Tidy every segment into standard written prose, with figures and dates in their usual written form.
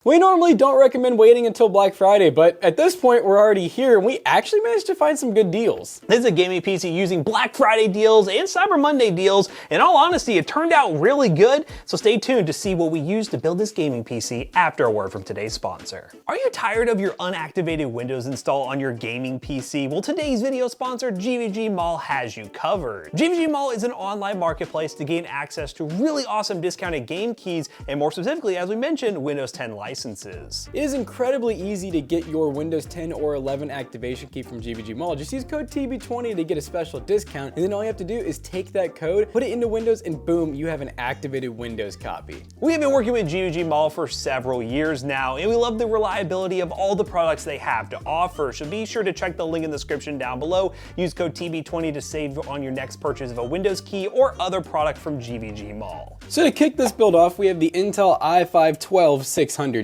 We normally don't recommend waiting until Black Friday, but at this point we're already here and we actually managed to find some good deals. This is a gaming PC using Black Friday deals and Cyber Monday deals. In all honesty, it turned out really good, so stay tuned to see what we used to build this gaming PC after a word from today's sponsor. Are you tired of your unactivated Windows install on your gaming PC? Well, today's video sponsor, GVG Mall, has you covered. GVG Mall is an online marketplace to gain access to really awesome discounted game keys and, more specifically, as we mentioned, Windows 10 licenses. It is incredibly easy to get your Windows 10 or 11 activation key from GVG Mall. Just use code TB20 to get a special discount, and then all you have to do is take that code, put it into Windows, and boom, you have an activated Windows copy. We have been working with GVG Mall for several years now, and we love the reliability of all the products they have to offer, so be sure to check the link in the description down below. Use code TB20 to save on your next purchase of a Windows key or other product from GVG Mall. So to kick this build off, we have the Intel i5-12600KF,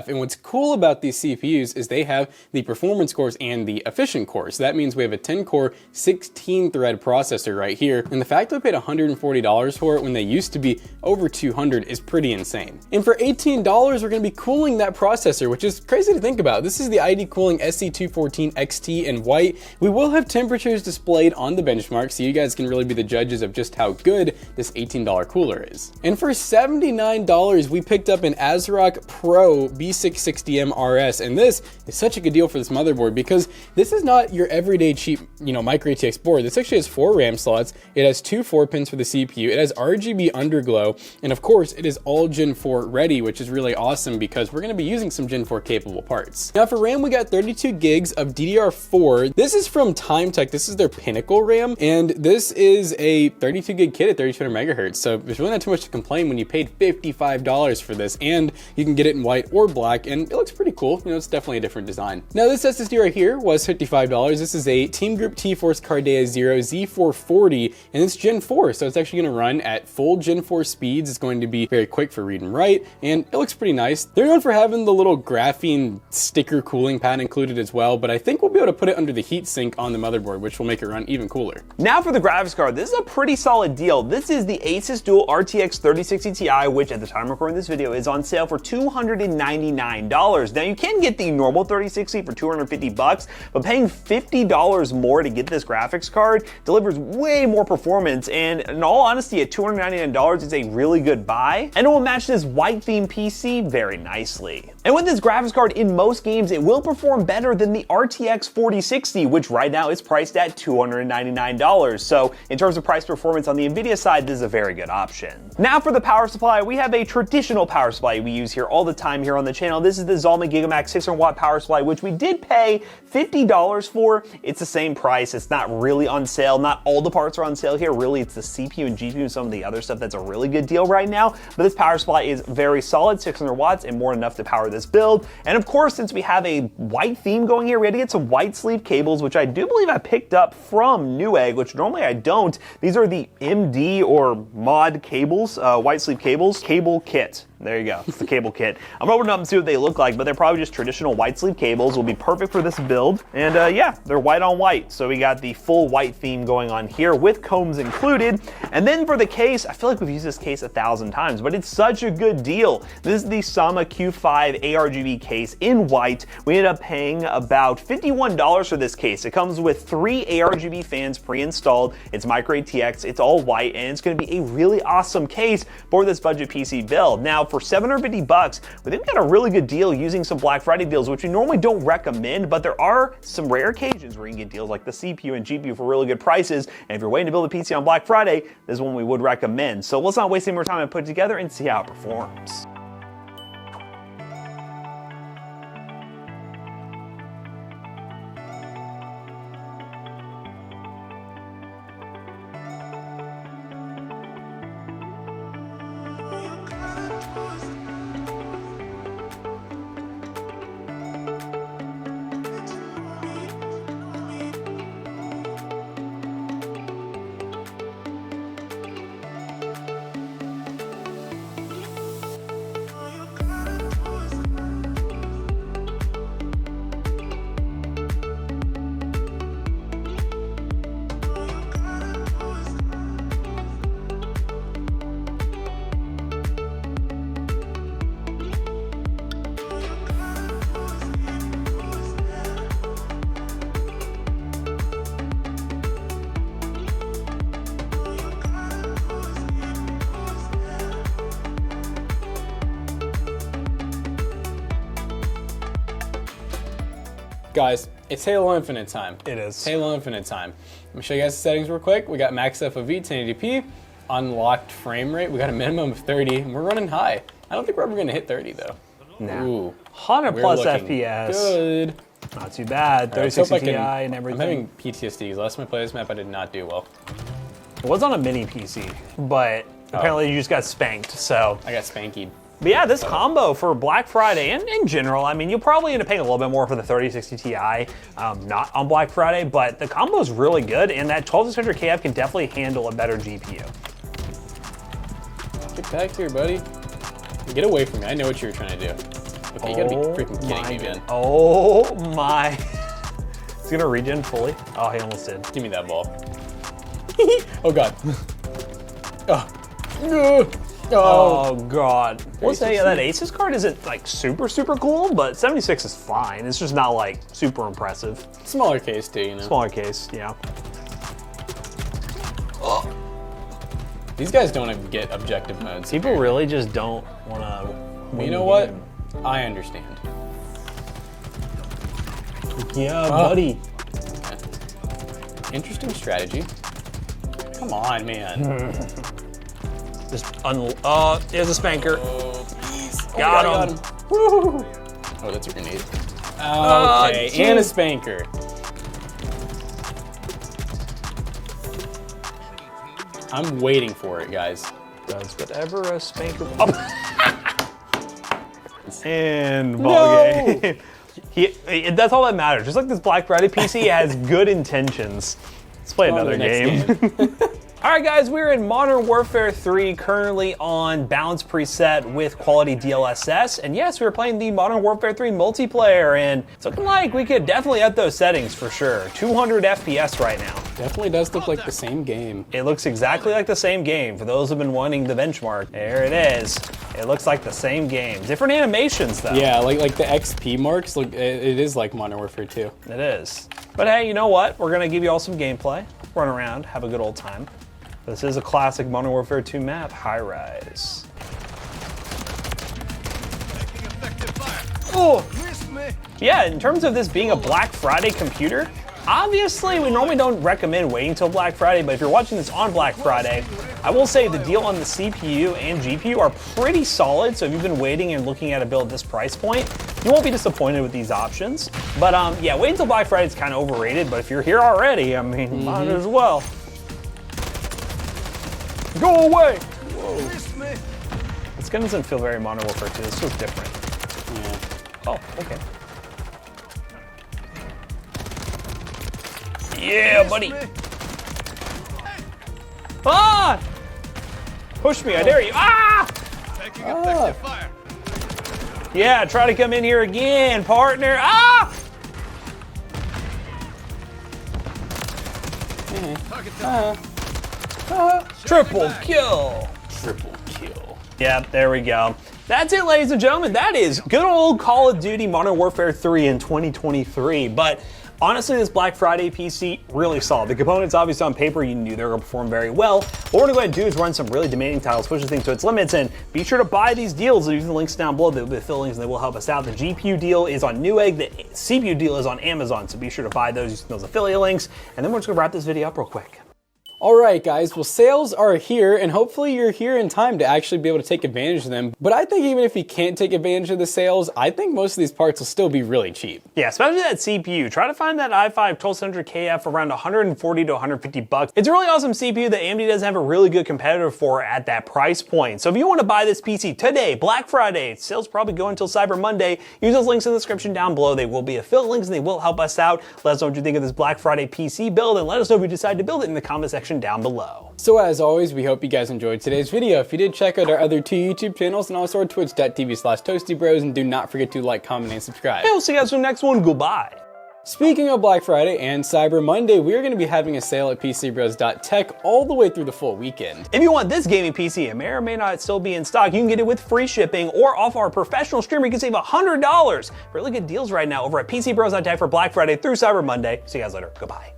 and what's cool about these CPUs is they have the performance cores and the efficient cores. So that means we have a 10-core, 16-thread processor right here, and the fact that we paid $140 for it when they used to be over $200 is pretty insane. And for $18, we're going to be cooling that processor, which is crazy to think about. This is the ID Cooling SC214 XT in white. We will have temperatures displayed on the benchmark, so you guys can really be the judges of just how good this $18 cooler is. And for $79, we picked up an ASRock Pro B660M RS, and this is such a good deal for this motherboard because this is not your everyday cheap, micro ATX board. This actually has 4 RAM slots. It has 2 4-pins for the CPU. It has RGB underglow, and of course, it is all Gen 4 ready, which is really awesome because we're going to be using some Gen 4 capable parts. Now for RAM, we got 32 gigs of DDR4. This is from Timetech. This is their Pinnacle RAM, and this is a 32 gig kit at 3200 megahertz. So there's really not too much to complain when you paid $55 for this, and you can get it in white or black, and it looks pretty cool. It's definitely a different design. Now this SSD right here was $55. This is a Team Group T-Force Cardea Zero Z440, and it's Gen 4, so it's actually going to run at full Gen 4 speeds. It's going to be very quick for read and write, and it looks pretty nice. They're known for having the little graphene sticker cooling pad included as well, but I think we'll be able to put it under the heatsink on the motherboard, which will make it run even cooler. Now for the graphics card, this is a pretty solid deal. This is the Asus Dual RTX 3060 Ti, which at the time of recording this video is on sale for $299. Now you can get the normal 3060 for $250, but paying $50 more to get this graphics card delivers way more performance, and in all honesty, at $299, it's a really good buy, and it will match this white theme PC very nicely. And with this graphics card, in most games, it will perform better than the RTX 4060, which right now is priced at $299. So in terms of price performance on the NVIDIA side, this is a very good option. Now for the power supply, we have a traditional power supply we use here all the time here on the channel. This is the Zalman Gigamax 600 watt power supply, which we did pay $50 for. It's the same price. It's not really on sale. Not all the parts are on sale here. Really, it's the CPU and GPU and some of the other stuff that's a really good deal right now. But this power supply is very solid, 600 watts and more than enough to power this build. And of course, since we have a white theme going here, we had to get some white sleeve cables, which I do believe I picked up from Newegg, which normally I don't. These are the MD or mod cables, white sleeve cables, cable kit. There you go, it's the cable kit. I'm gonna open them up and see what they look like, but they're probably just traditional white sleeve cables. Will be perfect for this build. And yeah, they're white on white. So we got the full white theme going on here with combs included. And then for the case, I feel like we've used this case 1,000 times, but it's such a good deal. This is the Sama Q5 ARGB case in white. We ended up paying about $51 for this case. It comes with 3 ARGB fans pre-installed. It's micro ATX, it's all white, and it's gonna be a really awesome case for this budget PC build. Now, for $750, we think we got a really good deal using some Black Friday deals, which we normally don't recommend, but there are some rare occasions where you can get deals like the CPU and GPU for really good prices. And if you're waiting to build a PC on Black Friday, this is one we would recommend. So let's not waste any more time and put it together and see how it performs. Guys, it's Halo Infinite time. It is. It's Halo Infinite time. Let me show you guys the settings real quick. We got max FOV, 1080p, unlocked frame rate. We got a minimum of 30, and we're running high. I don't think we're ever gonna hit 30 though. Nah. Ooh, 100 we're plus looking FPS. Good. Not too bad. All right, let's hope 3060 Ti I and I'm everything. having PTSD because last time I played this map, I did not do well. It was on a mini PC, but apparently you just got spanked, so. I got spankied. But yeah, this combo for Black Friday and in general, I mean, you'll probably end up paying a little bit more for the 3060 Ti, not on Black Friday, but the combo is really good, and that 12600 KF can definitely handle a better GPU. Get back here, buddy. Get away from me. I know what you were trying to do. Okay, you gotta be freaking kidding me, man. Oh my. He's gonna regen fully. Oh, he almost did. Give me that ball. Oh, God. Oh. Oh God. We'll say, yeah, that 36. Asus card isn't like super cool, but 76 is fine. It's just not like super impressive. Smaller case too, you know. Smaller case, yeah. These guys don't even get objective modes. People really just don't want to. You know what? I understand. Yeah, buddy. Interesting strategy. Come on, man. Just there's a spanker. Oh, please. Oh, Got him. Woo. Oh, that's a grenade. Okay, geez. and a spanker. I'm waiting for it, guys. Does whatever a spanker. Oh. And ball game. That's all that matters. Just like this Black Friday PC has good intentions. Let's play On to another the next game. All right, guys, we're in Modern Warfare 3, currently on balance preset with quality DLSS. And yes, we're playing the Modern Warfare 3 multiplayer, and it's looking like we could definitely up those settings for sure. 200 FPS right now. Definitely does look like the same game. It looks exactly like the same game. For those who've been wanting the benchmark, there it is. It looks like the same game. Different animations, though. Yeah, like the XP marks, look, it is like Modern Warfare 2. It is. But hey, you know what? We're gonna give you all some gameplay, run around, have a good old time. This is a classic Modern Warfare 2 map, High Rise. Oh! Yeah, in terms of this being a Black Friday computer, obviously we normally don't recommend waiting till Black Friday, but if you're watching this on Black Friday, I will say the deal on the CPU and GPU are pretty solid, so if you've been waiting and looking at a build at this price point, you won't be disappointed with these options. But yeah, waiting until Black Friday is kind of overrated, but if you're here already, I mean, might as well. Go away! Whoa. This gun doesn't feel very Modern Warfare 2. This feels different. Yeah. Oh, okay. Yeah, buddy. Ah! Push me, I dare you. Ah! Yeah, try to come in here again, partner. Ah! Triple kill. Triple kill. Yeah, there we go. That's it, ladies and gentlemen. That is good old Call of Duty Modern Warfare 3 in 2023. But honestly, this Black Friday PC, really solid. The components, obviously on paper, you knew they were gonna perform very well. What we're gonna go ahead and do is run some really demanding titles, push this thing to its limits, and be sure to buy these deals using the links down below. They'll be affiliate links and they will help us out. The GPU deal is on Newegg, the CPU deal is on Amazon, so be sure to buy those using those affiliate links. And then we're just gonna wrap this video up real quick. Alright guys, well sales are here and hopefully you're here in time to actually be able to take advantage of them. But I think even if you can't take advantage of the sales, I think most of these parts will still be really cheap. Yeah, especially that CPU. Try to find that i5 12600KF for around 140 to 150 bucks. It's a really awesome CPU that AMD doesn't have a really good competitor for at that price point. So if you want to buy this PC today, Black Friday, sales probably go until Cyber Monday, use those links in the description down below. They will be affiliate links and they will help us out. Let us know what you think of this Black Friday PC build and let us know if you decide to build it in the comment section down below. So as always, we hope you guys enjoyed today's video. If you did, check out our other 2 YouTube channels and also our twitch.tv/toastybros, and do not forget to like, comment, and subscribe. Hey, we'll see you guys in the next one. Goodbye. Speaking of Black Friday and Cyber Monday, we are going to be having a sale at PCBros.tech all the way through the full weekend. If you want this gaming PC, it may or may not still be in stock. You can get it with free shipping or off our professional streamer. You can save $100. Really good deals right now over at PCBros.tech for Black Friday through Cyber Monday. See you guys later. Goodbye.